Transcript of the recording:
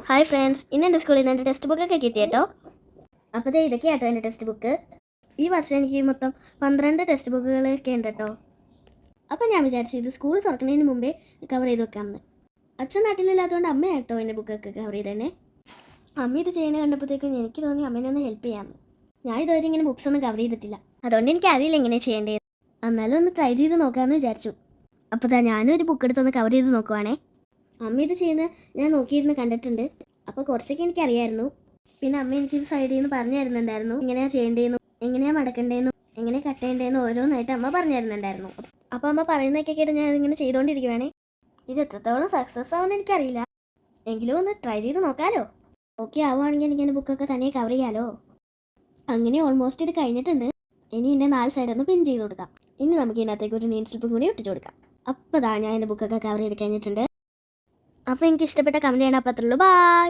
Hi friends, ഇന്ന് എൻ്റെ സ്കൂളിൽ നിന്ന് എൻ്റെ ടെക്സ്റ്റ് ബുക്കൊക്കെ കിട്ടി കേട്ടോ. അപ്പോൾ ദേ ഇതൊക്കെയാട്ടോ എൻ്റെ ടെക്സ്റ്റ് ബുക്ക്. ഈ വർഷം എനിക്ക് മൊത്തം 12 ടെക്സ്റ്റ് ബുക്കുകളൊക്കെ ഉണ്ട് കേട്ടോ. അപ്പോൾ ഞാൻ വിചാരിച്ചു ഇത് സ്കൂൾ തുറക്കുന്നതിന് മുമ്പേ കവർ ചെയ്ത് വെക്കാമെന്ന്. അച്ഛൻ നാട്ടിലില്ലാത്തതുകൊണ്ട് അമ്മയാട്ടോ എൻ്റെ ബുക്കൊക്കെ കവർ ചെയ്ത് തന്നെ. അമ്മ ഇത് ചെയ്യണ കണ്ടപ്പോഴത്തേക്കും എനിക്ക് തോന്നി അമ്മേനെ ഒന്ന് ഹെൽപ്പ് ചെയ്യാമെന്ന്. ഞാൻ ഇതുവരെ ഇങ്ങനെ ബുക്സ് ഒന്നും കവർ ചെയ്തിട്ടില്ല, അതുകൊണ്ട് എനിക്ക് അറിയില്ല എങ്ങനെ ചെയ്യേണ്ടത്. എന്നാലും ഒന്ന് ട്രൈ ചെയ്ത് നോക്കാമെന്ന് വിചാരിച്ചു. അപ്പോൾ ഞാനും ഒരു ബുക്ക് എടുത്തൊന്ന് കവർ ചെയ്ത് നോക്കുവാണേ. അമ്മ ഇത് ചെയ്യുന്നത് ഞാൻ നോക്കിയിരുന്ന് കണ്ടിട്ടുണ്ട്, അപ്പോൾ കുറച്ചൊക്കെ എനിക്കറിയായിരുന്നു. പിന്നെ അമ്മ എനിക്കിത് സൈഡിൽ നിന്ന് പറഞ്ഞു തരുന്നുണ്ടായിരുന്നു, എങ്ങനെയാണ് ചെയ്യേണ്ടതെന്നും എങ്ങനെയാണ് മടക്കേണ്ടതെന്നും എങ്ങനെ കട്ട് ചെയ്യേണ്ടതെന്നും ഓരോന്നായിട്ട് അമ്മ പറഞ്ഞു തരുന്നുണ്ടായിരുന്നു. അപ്പോൾ അമ്മ പറയുന്നതൊക്കെ കേട്ട് ഞാൻ ഇതിങ്ങനെ ചെയ്തുകൊണ്ടിരിക്കുവാണേ. ഇത് എത്രത്തോളം സക്സസ് ആവുമെന്ന് എനിക്കറിയില്ല, എങ്കിലും ഒന്ന് ട്രൈ ചെയ്ത് നോക്കാമല്ലോ. ഓക്കെ ആവുകയാണെങ്കിൽ എനിക്ക് എൻ്റെ ബുക്കൊക്കെ തന്നെ കവർ ചെയ്യാമല്ലോ. അങ്ങനെ ഓൾമോസ്റ്റ് ഇത് കഴിഞ്ഞിട്ടുണ്ട്. ഇനി എൻ്റെ 4 സൈഡൊന്ന് പിൻ ചെയ്ത് കൊടുക്കാം. ഇനി നമുക്ക് ഇതിനകത്തേക്ക് ഒരു നെയിം സ്ലിപ്പും കൂടി ഒട്ടിച്ചു കൊടുക്കാം. അപ്പോൾ ഞാൻ എൻ്റെ ബുക്കൊക്കെ കവർ ചെയ്ത് കഴിഞ്ഞിട്ടുണ്ട്. അപ്പോൾ എനിക്ക് ഇഷ്ടപ്പെട്ട കമൻറ്റ് ചെയ്യണം. അപ്പോൾ അത്രയുള്ളൂ. ബൈ.